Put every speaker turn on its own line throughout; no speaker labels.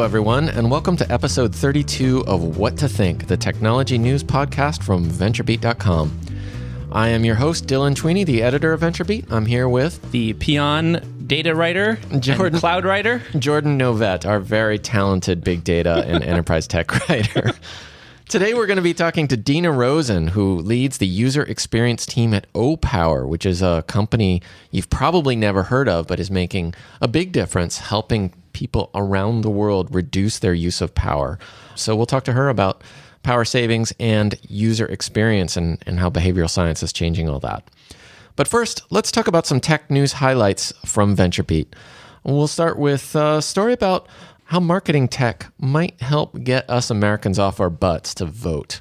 everyone, and welcome to episode 32 of What to Think, the technology news podcast from VentureBeat.com. I am your host, Dylan Tweeney, the editor of VentureBeat. I'm here with
the peon data writer, and cloud writer,
Jordan Novett, our very talented big data and enterprise tech writer. Today we're going to be talking to Deena Rosen, who leads the user experience team at Opower, which is a company you've probably never heard of, but is making a big difference helping people around the world reduce their use of power. So we'll talk to her about power savings and user experience and how behavioral science is changing all that. But first, let's talk about some tech news highlights from VentureBeat. We'll start with a story about how marketing tech might help get us Americans off our butts to vote.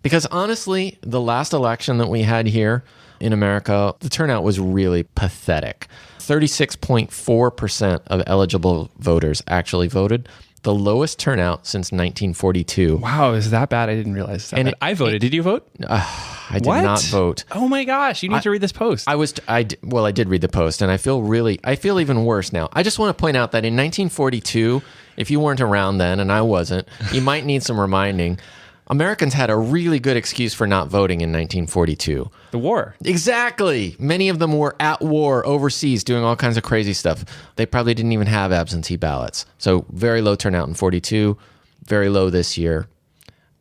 Because honestly, the last election that we had here in America, the turnout was really pathetic. 36.4% of eligible voters actually voted, the lowest turnout since 1942.
Wow, is that bad? I didn't realize that. And I voted. Did you vote?
I did not vote.
Oh my gosh, you need to read this post.
I did read the post, and I feel even worse now. I just want to point out that in 1942, if you weren't around then, and I wasn't, you might need some reminding. Americans had a really good excuse for not voting in 1942.
The war.
Exactly. Many of them were at war overseas doing all kinds of crazy stuff. They probably didn't even have absentee ballots. So very low turnout in 42, very low this year.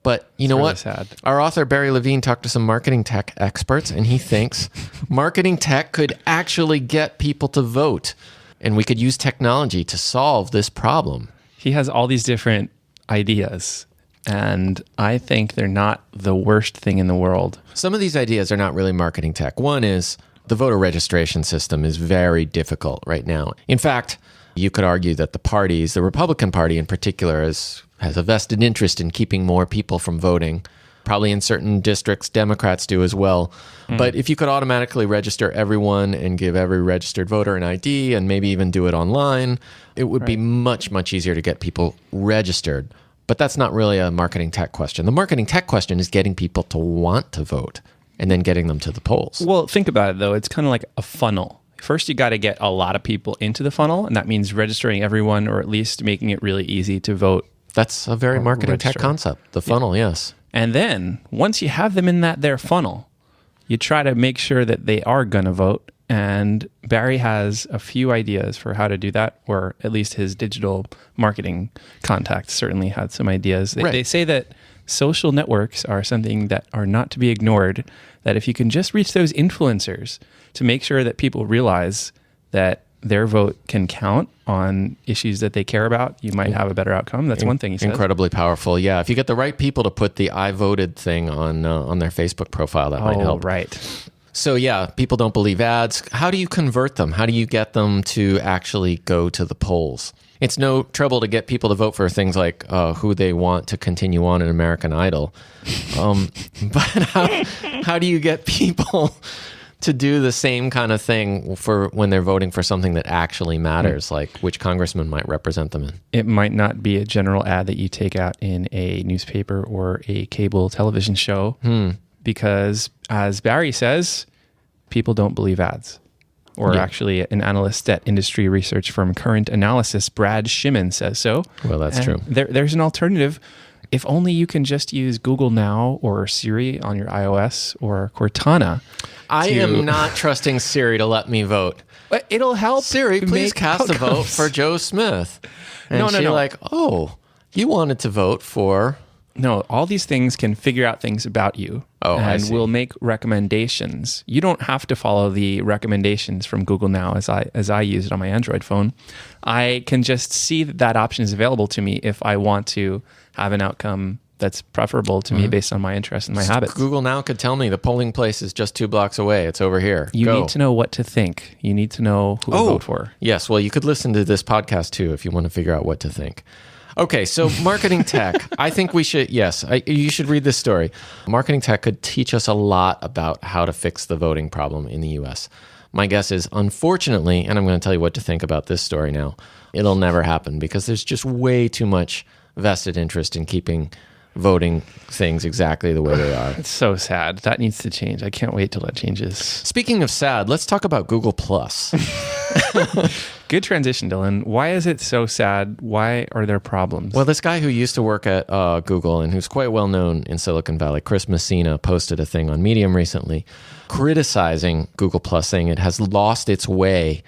But you know what?
Sad.
Our author, Barry Levine, talked to some marketing tech experts, and he thinks marketing tech could actually get people to vote, and we could use technology to solve this problem.
He has all these different ideas, and I think they're not the worst thing in the world.
Some of these ideas are not really marketing tech. One is the voter registration system is very difficult right now. In fact, you could argue that the Republican Party in particular, has a vested interest in keeping more people from voting. Probably in certain districts, Democrats do as well. But if you could automatically register everyone and give every registered voter an ID and maybe even do it online, it would be much, much easier to get people registered. But that's not really a marketing tech question. The marketing tech question is getting people to want to vote and then getting them to the polls.
Well, think about it, though. It's kind of like a funnel. First, you got to get a lot of people into the funnel, and that means registering everyone or at least making it really easy to vote.
That's a very marketing tech concept, the funnel, yes.
And then once you have them in their funnel, you try to make sure that they are going to vote. And Barry has a few ideas for how to do that, or at least his digital marketing contacts certainly had some ideas. They say that social networks are something that are not to be ignored, that if you can just reach those influencers to make sure that people realize that their vote can count on issues that they care about, you might have a better outcome. That's one thing he says.
Incredibly powerful. Yeah, if you get the right people to put the I voted thing on their Facebook profile, that might help.
Right.
So yeah, people don't believe ads. How do you convert them? How do you get them to actually go to the polls? It's no trouble to get people to vote for things like who they want to continue on in American Idol. But how do you get people to do the same kind of thing for when they're voting for something that actually matters, like which congressman might represent them in?
It might not be a general ad that you take out in a newspaper or a cable television show, because as Barry says, people don't believe ads. Or actually, an analyst at industry research firm Current Analysis, Brad Shimon, says so.
Well, that's true.
There's an alternative. If only you can just use Google Now or Siri on your iOS or Cortana.
I am not trusting Siri to let me vote.
But it'll help.
Siri, please cast a vote for Joe Smith. And no. Like, oh, you wanted to vote for...
No, all these things can figure out things about you and will make recommendations. You don't have to follow the recommendations from Google Now as I use it on my Android phone. I can just see that option is available to me if I want to have an outcome that's preferable to me based on my interests and my habits.
Google Now could tell me the polling place is just 2 blocks away. It's over here.
You need to know what to think. You need to know who to vote for.
Yes, well, you could listen to this podcast too if you want to figure out what to think. Okay, so marketing tech. I think we should, you should read this story. Marketing tech could teach us a lot about how to fix the voting problem in the US. My guess is, unfortunately, and I'm going to tell you what to think about this story now, it'll never happen because there's just way too much vested interest in keeping voting things exactly the way they are.
It's so sad. That needs to change. I can't wait till that changes.
Speaking of sad, let's talk about Google Plus.
Good transition, Dylan. Why is it so sad? Why are there problems?
Well, this guy who used to work at Google and who's quite well known in Silicon Valley, Chris Messina, posted a thing on Medium recently criticizing Google Plus, saying it has lost its way,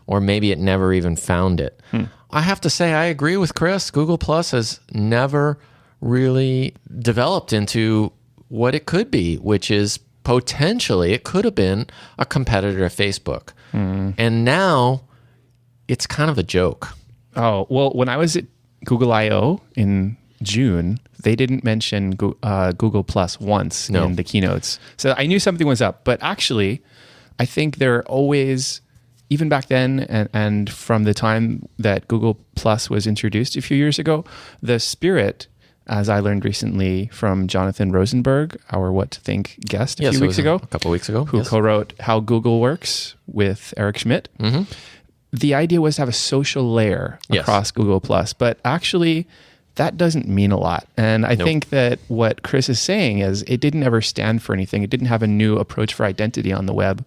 or maybe it never even found it. I have to say, I agree with Chris. Google Plus has never really developed into what it could be, which is potentially it could have been a competitor to Facebook. And now it's kind of a joke.
Oh, well, when I was at Google I/O in June, they didn't mention Google Plus once in the keynotes. So I knew something was up. But actually, I think they're always, even back then and from the time that Google Plus was introduced a few years ago, the spirit, as I learned recently from Jonathan Rosenberg, our What to Think guest a few weeks ago.
A couple weeks ago.
Who co-wrote How Google Works with Eric Schmidt. The idea was to have a social layer across Google Plus, but actually that doesn't mean a lot. And I think that what Chris is saying is it didn't ever stand for anything. It didn't have a new approach for identity on the web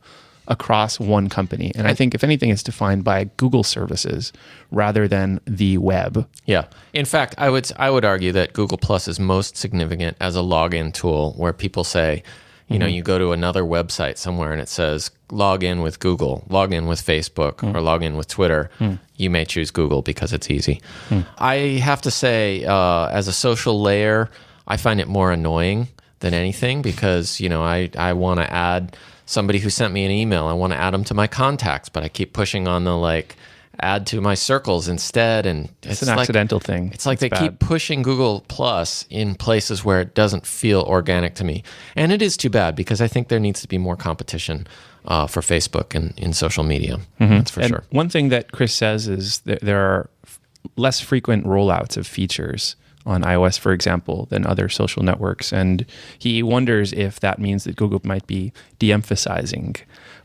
across one company. And I think if anything, it's defined by Google services rather than the web.
Yeah. In fact, I would argue that Google Plus is most significant as a login tool where people say, you know, you go to another website somewhere and it says log in with Google, log in with Facebook, or log in with Twitter. You may choose Google because it's easy. I have to say, as a social layer, I find it more annoying than anything because, you know, I want to add somebody who sent me an email. I want to add them to my contacts, but I keep pushing on the add to my circles instead, and
it's an accidental thing.
It's like they keep pushing Google Plus in places where it doesn't feel organic to me, and it is too bad because I think there needs to be more competition for Facebook and in social media. That's for sure.
One thing that Chris says is that there are less frequent rollouts of features on iOS, for example, than other social networks, and he wonders if that means that Google might be de-emphasizing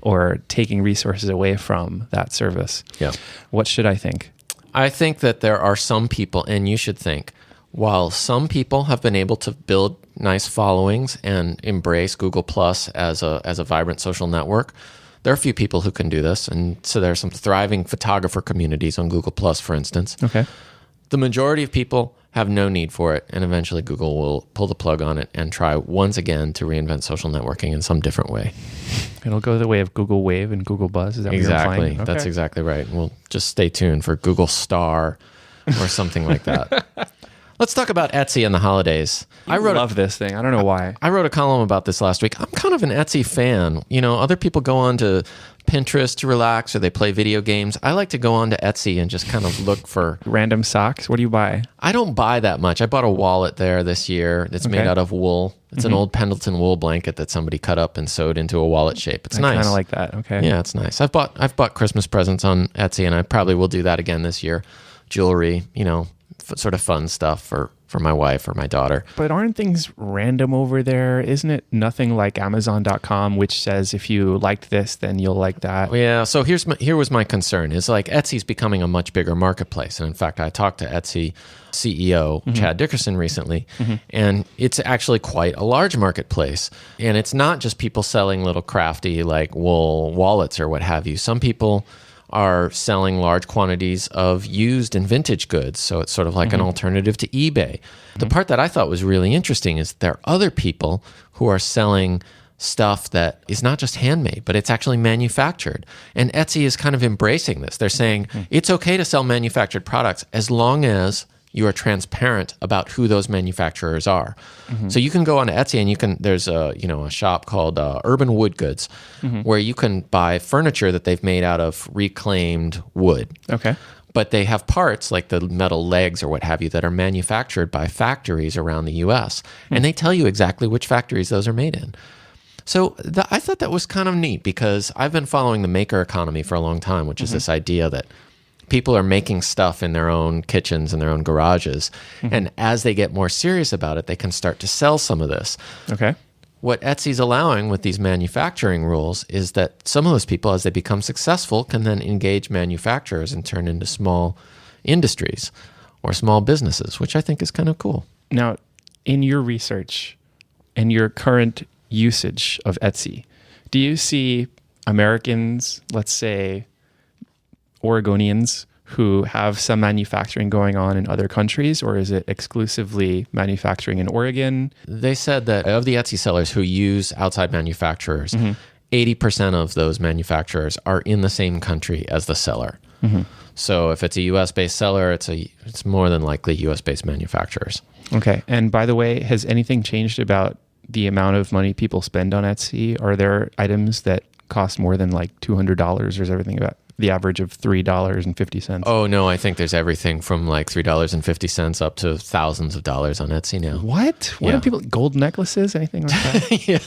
or taking resources away from that service.
Yeah.
What should I think?
I think that there are some people, and you should think, while some people have been able to build nice followings and embrace Google Plus as a vibrant social network, there are a few people who can do this. And so there are some thriving photographer communities on Google Plus, for instance.
Okay.
The majority of people have no need for it, and eventually Google will pull the plug on it and try once again to reinvent social networking in some different way.
It'll go the way of Google Wave and Google Buzz. Is that
exactly?
What you're implying? Okay.
That's exactly right. We'll just stay tuned for Google Star or something like that. Let's talk about Etsy and the holidays.
I love this thing. I don't know why.
I wrote a column about this last week. I'm kind of an Etsy fan. You know, other people go on to Pinterest to relax or they play video games. I like to go on to Etsy and just kind of look for
random socks. What do you buy?
I don't buy that much. I bought a wallet there this year that's made out of wool. It's an old Pendleton wool blanket that somebody cut up and sewed into a wallet shape. It's nice.
I kind of like that. Okay.
Yeah, it's nice. I've bought Christmas presents on Etsy, and I probably will do that again this year. Jewelry, you know, sort of fun stuff for my wife or my daughter.
But aren't things random over there? Isn't it nothing like Amazon.com, which says if you liked this, then you'll like that?
Yeah. So here was my concern is like Etsy's becoming a much bigger marketplace. And in fact, I talked to Etsy CEO Chad Dickerson recently, and it's actually quite a large marketplace. And it's not just people selling little crafty like wool wallets or what have you. Some people are selling large quantities of used and vintage goods. So it's sort of like an alternative to eBay. The part that I thought was really interesting is there are other people who are selling stuff that is not just handmade, but it's actually manufactured. And Etsy is kind of embracing this. They're saying it's okay to sell manufactured products as long as you are transparent about who those manufacturers are. So you can go on Etsy and there's a shop called Urban Wood Goods where you can buy furniture that they've made out of reclaimed wood.
Okay.
But they have parts like the metal legs or what have you that are manufactured by factories around the US. And they tell you exactly which factories those are made in. So I thought that was kind of neat because I've been following the maker economy for a long time, which is this idea that people are making stuff in their own kitchens and their own garages. And as they get more serious about it, they can start to sell some of this.
Okay.
What Etsy's allowing with these manufacturing rules is that some of those people, as they become successful, can then engage manufacturers and turn into small industries or small businesses, which I think is kind of cool.
Now, in your research and your current usage of Etsy, do you see Americans, let's say, Oregonians who have some manufacturing going on in other countries, or is it exclusively manufacturing in Oregon?
They said that of the Etsy sellers who use outside manufacturers, 80% of those manufacturers are in the same country as the seller. So if it's a US-based seller, it's more than likely US-based manufacturers.
Okay. And by the way, has anything changed about the amount of money people spend on Etsy? Are there items that cost more than like $200, or is everything about the average of $3.50?
Oh, no, I think there's everything from like $3.50 up to thousands of dollars on Etsy now.
What? What
Yeah.
are people, gold necklaces, anything like that?
Yeah,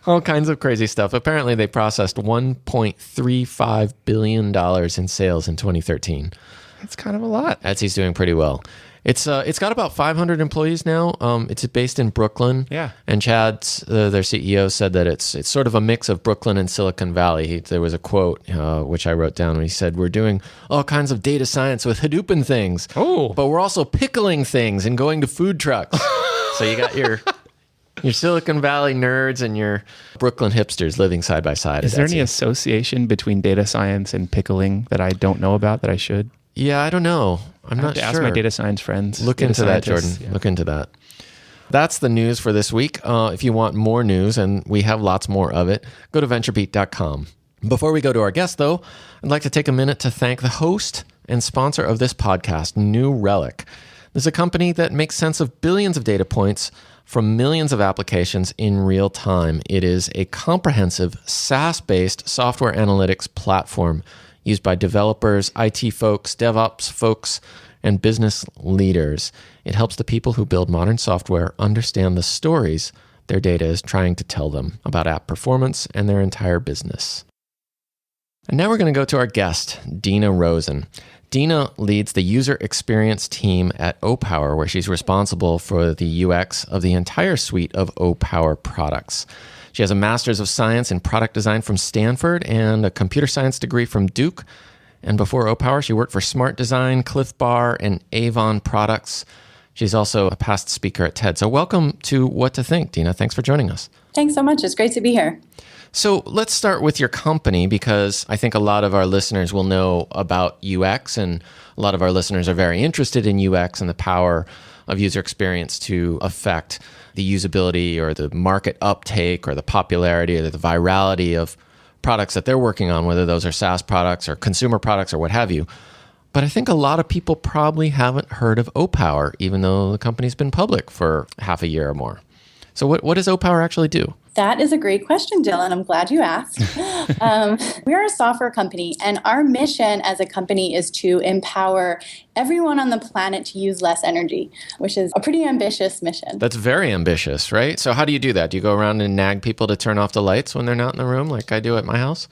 all kinds of crazy stuff. Apparently, they processed $1.35 billion in sales in 2013.
That's kind of a lot.
Etsy's doing pretty well. It's got about 500 employees now. It's based in Brooklyn.
Yeah.
And Chad, their CEO, said that it's sort of a mix of Brooklyn and Silicon Valley. There was a quote which I wrote down when he said, "We're doing all kinds of data science with Hadooping things.
Oh.
But we're also pickling things and going to food trucks." So you got your Silicon Valley nerds and your Brooklyn hipsters living side by side.
Is there any association between data science and pickling that I don't know about that I should?
Yeah, I don't know. I'm not sure.
Ask my data science friends.
Look
data
into that, Jordan.
scientists. Yeah.
Look into that. That's the news for this week. If you want more news, and we have lots more of it, go to VentureBeat.com. Before we go to our guest, though, I'd like to take a minute to thank the host and sponsor of this podcast, New Relic. This is a company that makes sense of billions of data points from millions of applications in real time. It is a comprehensive SaaS-based software analytics platform used by developers, IT folks, DevOps folks, and business leaders. It helps the people who build modern software understand the stories their data is trying to tell them about app performance and their entire business. And now we're going to go to our guest, Deena Rosen. Deena leads the user experience team at Opower, where she's responsible for the UX of the entire suite of Opower products. She has a Master's of Science in Product Design from Stanford and a computer science degree from Duke. And before Opower, she worked for Smart Design, Cliff Bar, and Avon Products. She's also a past speaker at TED. So welcome to What to Think, Deena. Thanks for joining us.
Thanks so much. It's great to be here.
So let's start with your company, because I think a lot of our listeners will know about UX, and a lot of our listeners are very interested in UX and the power of user experience to affect the usability or the market uptake or the popularity or the virality of products that they're working on, whether those are SaaS products or consumer products or what have you. But I think a lot of people probably haven't heard of Opower, even though the company's been public for half a year or more. So what does Opower actually do?
That is a great question, Dylan. I'm glad you asked. We are a software company, and our mission as a company is to empower everyone on the planet to use less energy, which is a pretty ambitious mission.
That's very ambitious, right? So how do you do that? Do you go around and nag people to turn off the lights when they're not in the room, like I do at my house?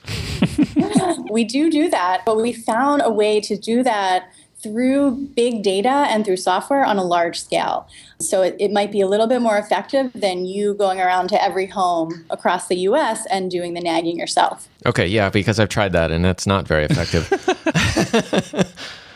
We do that, but we found a way to do that through big data and through software on a large scale. So it might be a little bit more effective than you going around to every home across the US and doing the nagging yourself.
Okay, yeah, because I've tried that and that's not very effective.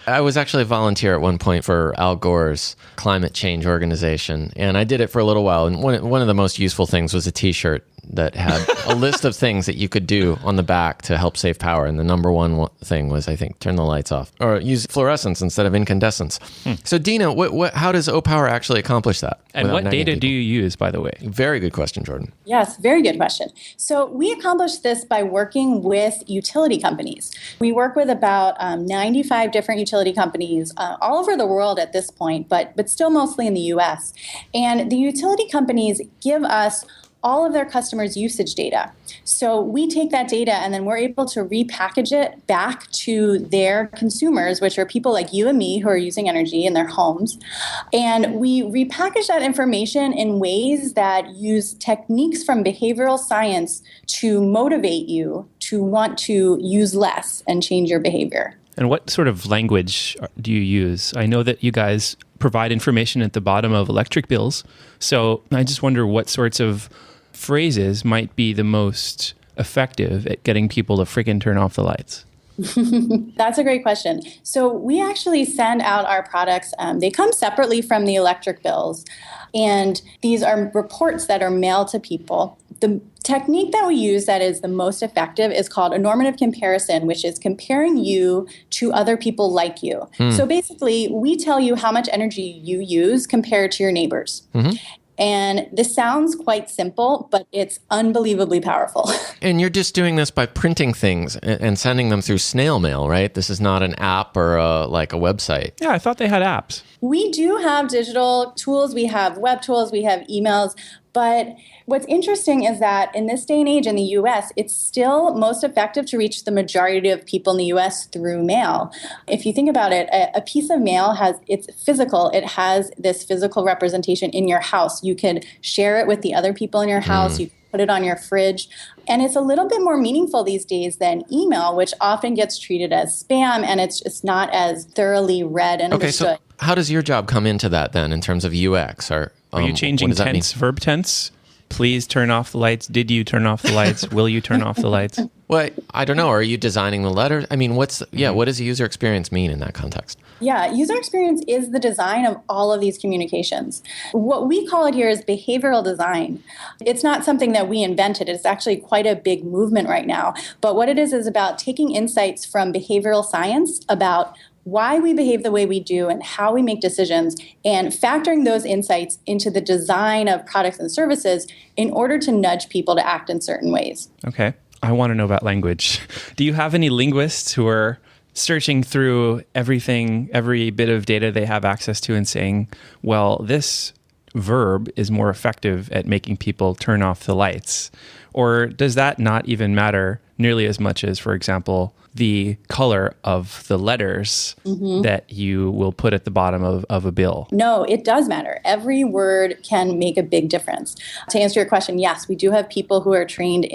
I was actually a volunteer at one point for Al Gore's climate change organization, and I did it for a little while. And one of the most useful things was a T-shirt that had a list of things that you could do on the back to help save power. And the number one thing was, I think, turn the lights off or use fluorescence instead of incandescence. So, Deena, how does Opower actually accomplish that?
And what data do you use, by the way?
Very good question, Jordan.
Yes, very good question. So we accomplish this by working with utility companies. We work with about 95 different utility companies all over the world at this point, but still mostly in the US. And the utility companies give us all of their customers' usage data. So we take that data and then we're able to repackage it back to their consumers, which are people like you and me who are using energy in their homes. And we repackage that information in ways that use techniques from behavioral science to motivate you to want to use less and change your behavior.
And what sort of language do you use? I know that you guys provide information at the bottom of electric bills. So I just wonder what sorts of phrases might be the most effective at getting people to freaking turn off the lights.
That's a great question. So we actually send out our products. They come separately from the electric bills. And these are reports that are mailed to people. The technique that we use that is the most effective is called a normative comparison, which is comparing you to other people like you. So basically, we tell you how much energy you use compared to your neighbors. And this sounds quite simple, but it's unbelievably powerful.
And you're just doing this by printing things and sending them through snail mail, right? This is not an app or like a website.
Yeah, I thought they had apps.
We do have digital tools. We have web tools. We have emails. But what's interesting is that in this day and age in the US, it's still most effective to reach the majority of people in the US through mail. If you think about it, a piece of mail it's physical. It has this physical representation in your house. You can share it with the other people in your house. You can put it on your fridge. And it's a little bit more meaningful these days than email, which often gets treated as spam, and it's just not as thoroughly read and understood.
So how does your job come into that then in terms of UX? Are
you changing tense, verb tense? Please turn off the lights. Did you turn off the lights? Will you turn off the lights?
Well, I don't know. Are you designing the letter? I mean, what does user experience mean in that context?
Yeah, user experience is the design of all of these communications. What we call it here is behavioral design. It's not something that we invented. It's actually quite a big movement right now. But what it is about taking insights from behavioral science about why we behave the way we do and how we make decisions, and factoring those insights into the design of products and services in order to nudge people to act in certain ways.
Okay. I want to know about language. Do you have any linguists who are searching through everything, every bit of data they have access to and saying, well, this verb is more effective at making people turn off the lights? Or does that not even matter nearly as much as, for example, the color of the letters that you will put at the bottom of a bill?
No, it does matter. Every word can make a big difference. To answer your question, yes, we do have people who are trained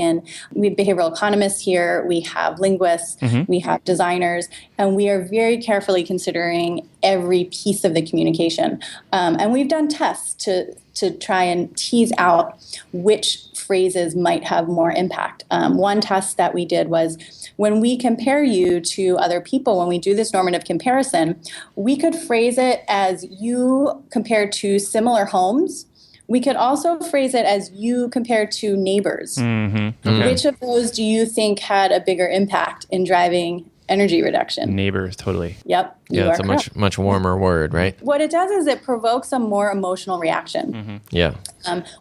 we have behavioral economists here, we have linguists, we have designers, and we are very carefully considering every piece of the communication. And we've done tests to try and tease out which phrases might have more impact. One test that we did was when we compare you to other people, when we do this normative comparison, we could phrase it as you compared to similar homes. We could also phrase it as you compared to neighbors.
Okay.
Which of those do you think had a bigger impact in driving energy reduction?
Neighbors, totally.
Yep.
Yeah, it's a much warmer word, right?
What it does is it provokes a more emotional reaction.
Yeah.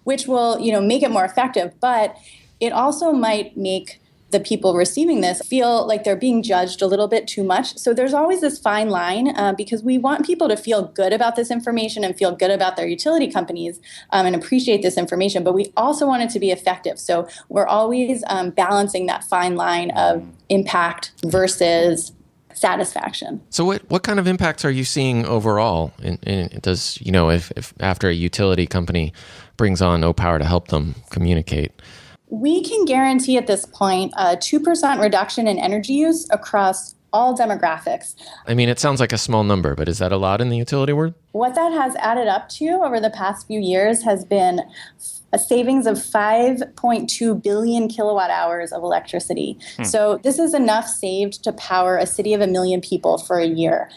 Which will, make it more effective, but it also might make the people receiving this feel like they're being judged a little bit too much. So there's always this fine line because we want people to feel good about this information and feel good about their utility companies and appreciate this information, but we also want it to be effective. So we're always balancing that fine line of impact versus satisfaction.
So what kind of impacts are you seeing overall? Does, if after a utility company brings on Opower to help them communicate?
We can guarantee at this point a 2% reduction in energy use across all demographics.
I mean, it sounds like a small number, but is that a lot in the utility world?
What that has added up to over the past few years has been a savings of 5.2 billion kilowatt hours of electricity. So this is enough saved to power a city of 1 million people for a year.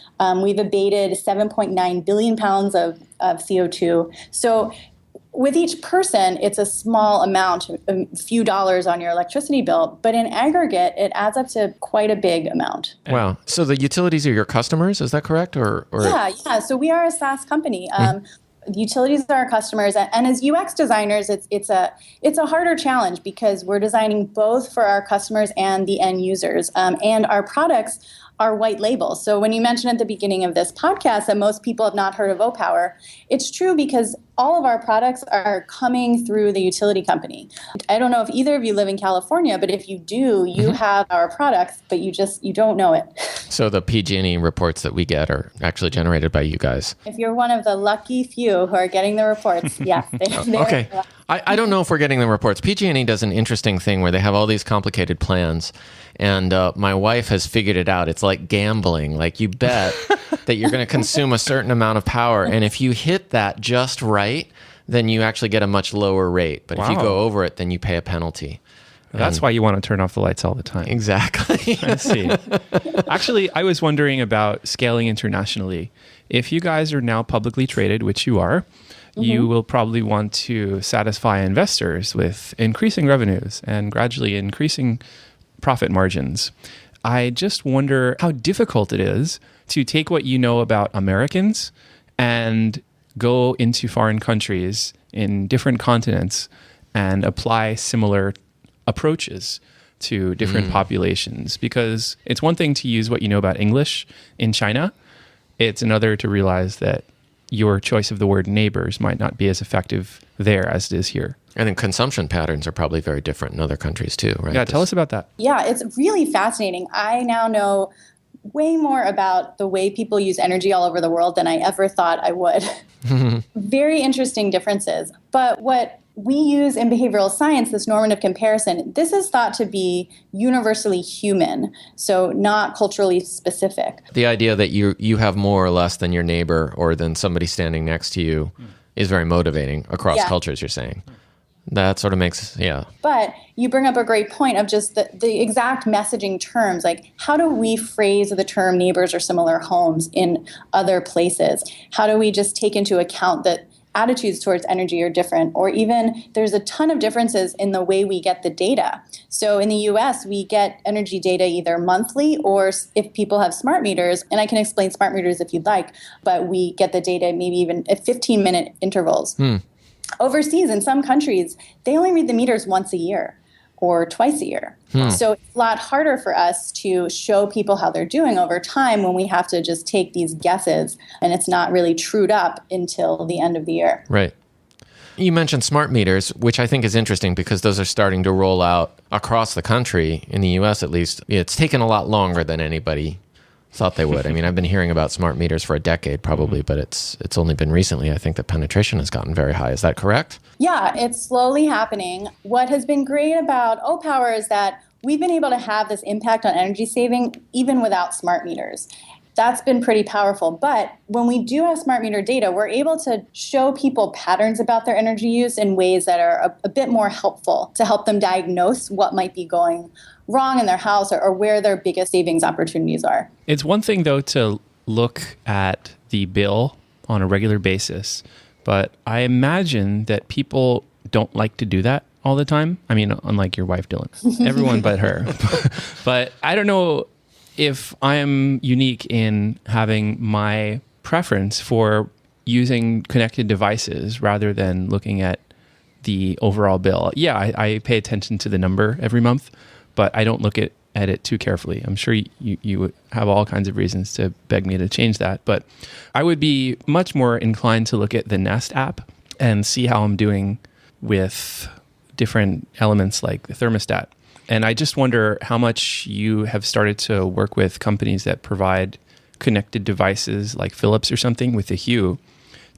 We've abated 7.9 billion pounds of CO2. So with each person, it's a small amount, a few dollars on your electricity bill, but in aggregate, it adds up to quite a big amount.
Wow. So the utilities are your customers, is that correct? Or
Yeah. So we are a SaaS company. Utilities are our customers, and as UX designers, it's a harder challenge because we're designing both for our customers and the end users, and our products are white label. So when you mentioned at the beginning of this podcast that most people have not heard of Opower, it's true because all of our products are coming through the utility company. I don't know if either of you live in California, but if you do, you have our products, but you don't know it.
So the PG&E reports that we get are actually generated by you guys.
If you're one of the lucky few who are getting the reports, yes.
Okay. I don't know if we're getting the reports. PG&E does an interesting thing where they have all these complicated plans, and my wife has figured it out. It's like gambling. Like you bet that you're going to consume a certain amount of power, and if you hit that just right, then you actually get a much lower rate. But if you go over it, then you pay a penalty.
That's why you want to turn off the lights all the time.
Exactly.
I see. Actually, I was wondering about scaling internationally. If you guys are now publicly traded, which you are, you will probably want to satisfy investors with increasing revenues and gradually increasing profit margins. I just wonder how difficult it is to take what you know about Americans and go into foreign countries in different continents and apply similar approaches to different populations. Because it's one thing to use what you know about English in China. It's another to realize that your choice of the word neighbors might not be as effective there as it is here.
And then consumption patterns are probably very different in other countries too, right?
Yeah, tell us about that.
Yeah, it's really fascinating. I now know way more about the way people use energy all over the world than I ever thought I would. Very interesting differences. But what we use in behavioral science, this normative comparison, this is thought to be universally human, so not culturally specific.
The idea that you have more or less than your neighbor or than somebody standing next to you is very motivating across cultures, you're saying. That sort of makes,
But you bring up a great point of just the exact messaging terms. Like, how do we phrase the term neighbors or similar homes in other places? How do we just take into account that attitudes towards energy are different, or even there's a ton of differences in the way we get the data. So in the US, we get energy data either monthly or if people have smart meters, and I can explain smart meters if you'd like, but we get the data maybe even at 15-minute intervals. Overseas, in some countries, they only read the meters once a year or twice a year. So it's a lot harder for us to show people how they're doing over time when we have to just take these guesses and it's not really trued up until the end of the year.
Right. You mentioned smart meters, which I think is interesting because those are starting to roll out across the country, in the US at least. It's taken a lot longer than anybody thought they would. I mean, I've been hearing about smart meters for a decade probably, but it's only been recently, I think, that penetration has gotten very high. Is that correct?
Yeah, it's slowly happening. What has been great about Opower is that we've been able to have this impact on energy saving even without smart meters. That's been pretty powerful. But when we do have smart meter data, we're able to show people patterns about their energy use in ways that are a bit more helpful to help them diagnose what might be going wrong in their house or where their biggest savings opportunities are.
It's one thing, though, to look at the bill on a regular basis, but I imagine that people don't like to do that all the time. I mean, unlike your wife, Dylan. Everyone but her. But I don't know if I'm unique in having my preference for using connected devices rather than looking at the overall bill. Yeah, I pay attention to the number every month, but I don't look at it too carefully. I'm sure you would have all kinds of reasons to beg me to change that, but I would be much more inclined to look at the Nest app and see how I'm doing with different elements like the thermostat. And I just wonder how much you have started to work with companies that provide connected devices like Philips or something with the Hue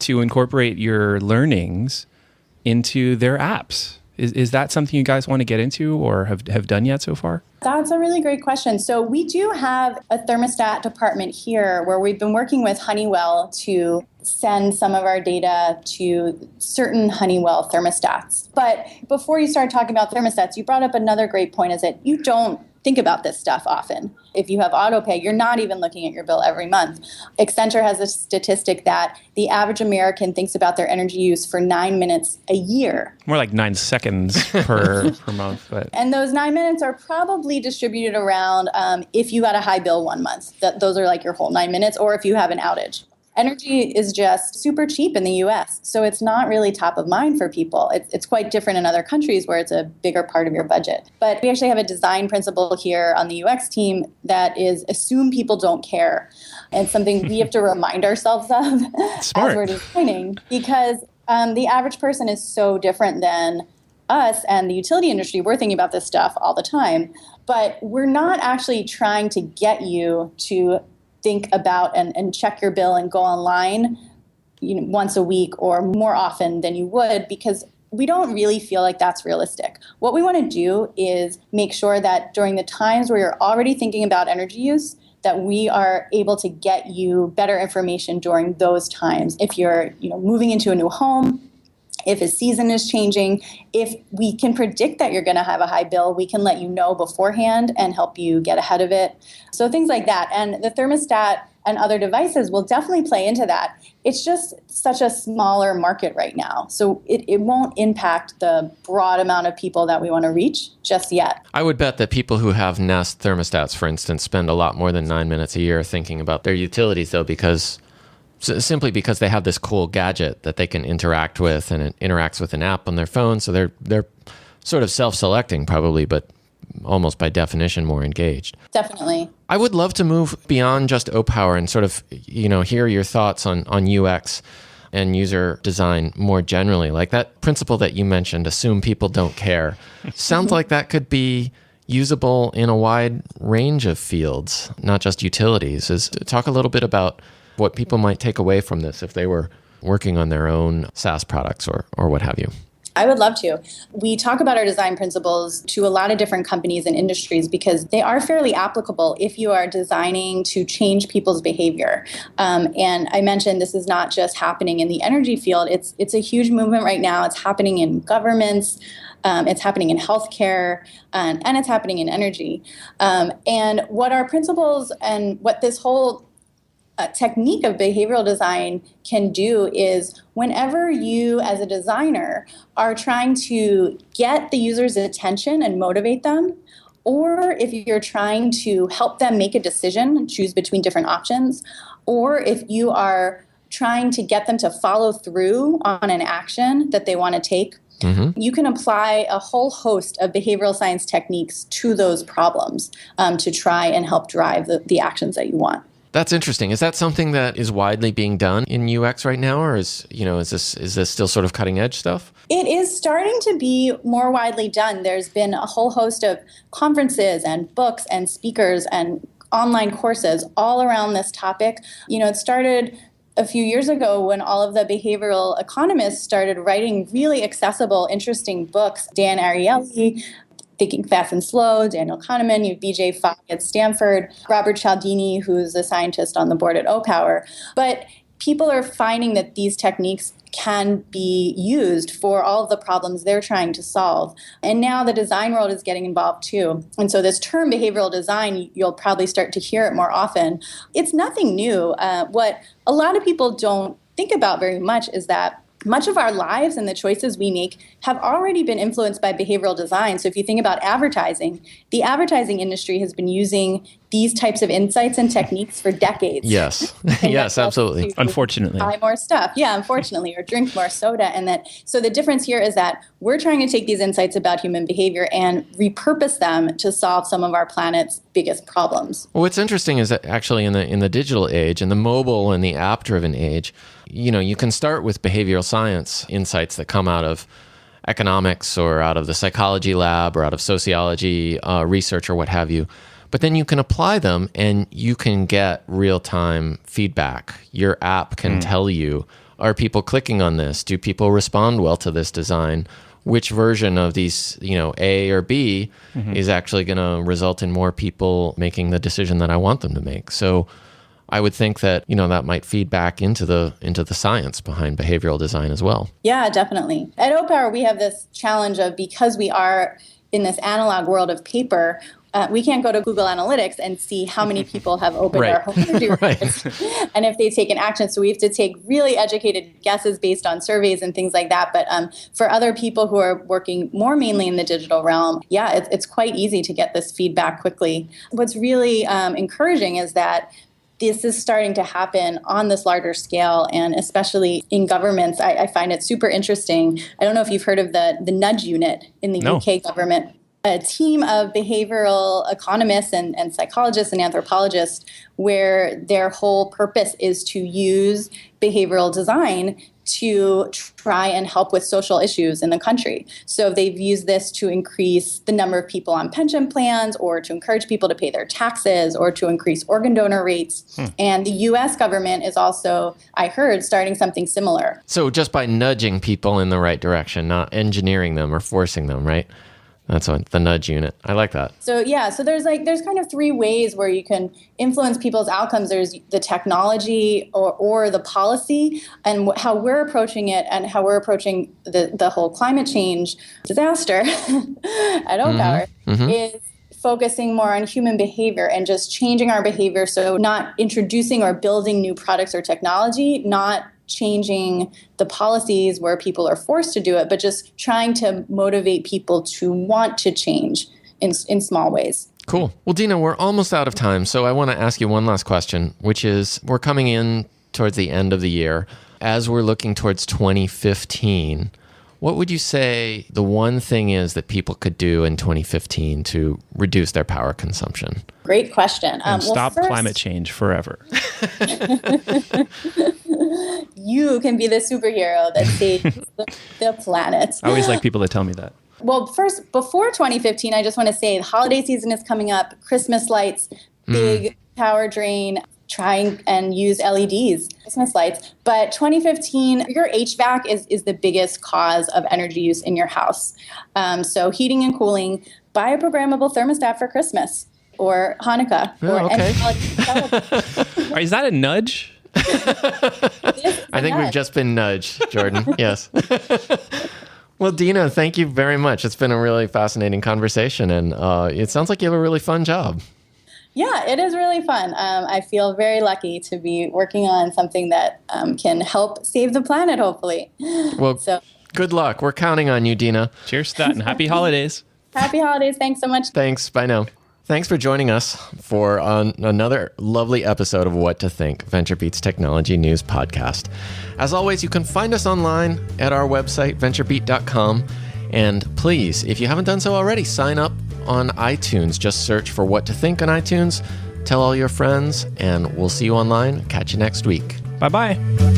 to incorporate your learnings into their apps. Is that something you guys want to get into or have done yet so far?
That's a really great question. So we do have a thermostat department here where we've been working with Honeywell to send some of our data to certain Honeywell thermostats. But before you start talking about thermostats, you brought up another great point, is that you don't think about this stuff often. If you have autopay, you're not even looking at your bill every month. Accenture has a statistic that the average American thinks about their energy use for 9 minutes a year.
More like 9 seconds per month. But.
And those 9 minutes are probably distributed around if you got a high bill one month. Those are like your whole 9 minutes, or if you have an outage. Energy is just super cheap in the US, so it's not really top of mind for people. It's quite different in other countries where it's a bigger part of your budget. But we actually have a design principle here on the UX team that is assume people don't care. And it's something we have to remind ourselves of as we're designing, because the average person is so different than us and the utility industry. We're thinking about this stuff all the time, but we're not actually trying to get you to think about and check your bill and go online once a week or more often than you would, because we don't really feel like that's realistic. What we want to do is make sure that during the times where you're already thinking about energy use, that we are able to get you better information during those times. If you're moving into a new home, if a season is changing, if we can predict that you're going to have a high bill, we can let you know beforehand and help you get ahead of it. So things like that. And the thermostat and other devices will definitely play into that. It's just such a smaller market right now. So it won't impact the broad amount of people that we want to reach just yet.
I would bet that people who have Nest thermostats, for instance, spend a lot more than 9 minutes a year thinking about their utilities, though, simply because they have this cool gadget that they can interact with, and it interacts with an app on their phone. So they're sort of self-selecting probably, but almost by definition more engaged.
Definitely.
I would love to move beyond just Opower and sort of, hear your thoughts on UX and user design more generally. Like that principle that you mentioned, assume people don't care. Sounds like that could be usable in a wide range of fields, not just utilities. Talk a little bit about what people might take away from this if they were working on their own SaaS products or what have you.
I would love to. We talk about our design principles to a lot of different companies and industries because they are fairly applicable if you are designing to change people's behavior. And I mentioned this is not just happening in the energy field. It's a huge movement right now. It's happening in governments. It's happening in healthcare, and it's happening in energy. And what our principles and what this whole technique of behavioral design can do is whenever you as a designer are trying to get the user's attention and motivate them, or if you're trying to help them make a decision, choose between different options, or if you are trying to get them to follow through on an action that they want to take, you can apply a whole host of behavioral science techniques to those problems to try and help drive the actions that you want.
That's interesting. Is that something that is widely being done in UX right now, or is this still sort of cutting edge stuff?
It is starting to be more widely done. There's been a whole host of conferences and books and speakers and online courses all around this topic. It started a few years ago when all of the behavioral economists started writing really accessible, interesting books. Dan Ariely, Thinking Fast and Slow, Daniel Kahneman, you have BJ Fogg at Stanford, Robert Cialdini, who's a scientist on the board at Opower. But people are finding that these techniques can be used for all of the problems they're trying to solve. And now the design world is getting involved too. And so this term behavioral design, you'll probably start to hear it more often. It's nothing new. What a lot of people don't think about very much is that much of our lives and the choices we make have already been influenced by behavioral design. So if you think about advertising, the advertising industry has been using these types of insights and techniques for decades.
Yes. Yes, absolutely.
Unfortunately.
Buy more stuff. Yeah, unfortunately, or drink more soda. So the difference here is that we're trying to take these insights about human behavior and repurpose them to solve some of our planet's biggest problems.
Well, what's interesting is that actually in the digital age and the mobile and the app-driven age, you can start with behavioral science insights that come out of economics or out of the psychology lab or out of sociology research or what have you. But then you can apply them and you can get real-time feedback. Your app can tell you, are people clicking on this? Do people respond well to this design? Which version of these, A or B is actually going to result in more people making the decision that I want them to make? So I would think that, that might feed back into the science behind behavioral design as well.
Yeah, definitely. At Opower, we have this challenge of, because we are in this analog world of paper, we can't go to Google Analytics and see how many people have opened our home energy reports and if they've taken action. So we have to take really educated guesses based on surveys and things like that. But for other people who are working more mainly in the digital realm, it's quite easy to get this feedback quickly. What's really encouraging is that this is starting to happen on this larger scale, and especially in governments. I find it super interesting. I don't know if you've heard of the nudge unit in the UK government. A team of behavioral economists and psychologists and anthropologists where their whole purpose is to use behavioral design to try and help with social issues in the country. So they've used this to increase the number of people on pension plans, or to encourage people to pay their taxes, or to increase organ donor rates. And the US government is also, I heard, starting something similar.
So just by nudging people in the right direction, not engineering them or forcing them, right? That's the nudge unit. I like that.
So there's kind of three ways where you can influence people's outcomes. There's the technology or the policy, and how we're approaching it, and how we're approaching the whole climate change disaster at Opower is focusing more on human behavior and just changing our behavior. So not introducing or building new products or technology, not changing the policies where people are forced to do it, but just trying to motivate people to want to change in small ways.
Cool. Well, Deena, we're almost out of time. So I want to ask you one last question, which is we're coming in towards the end of the year. As we're looking towards 2015, what would you say the one thing is that people could do in 2015 to reduce their power consumption?
Great question.
And stop climate change forever.
You can be the superhero that saves the planet.
I always like people to tell me that.
Well, first, before 2015, I just want to say the holiday season is coming up. Christmas lights, big power drain. Try and use LEDs, Christmas lights. But 2015, your HVAC is the biggest cause of energy use in your house. So heating and cooling, buy a programmable thermostat for Christmas or Hanukkah.
Oh, okay.
Is that a nudge?
I think we've just been nudged, Jordan. Yes. Well, Deena, thank you very much. It's been a really fascinating conversation, and it sounds like you have a really fun job.
Yeah, it is really fun. I feel very lucky to be working on something that can help save the planet, hopefully.
Well, good luck. We're counting on you, Deena.
Cheers to that, and happy holidays.
Happy holidays. Thanks so much.
Thanks. Bye now. Thanks for joining us for another lovely episode of What to Think, VentureBeat's technology news podcast. As always, you can find us online at our website, venturebeat.com. And please, if you haven't done so already, sign up on iTunes. Just search for What to Think on iTunes. Tell all your friends, and we'll see you online. Catch you next week.
Bye-bye.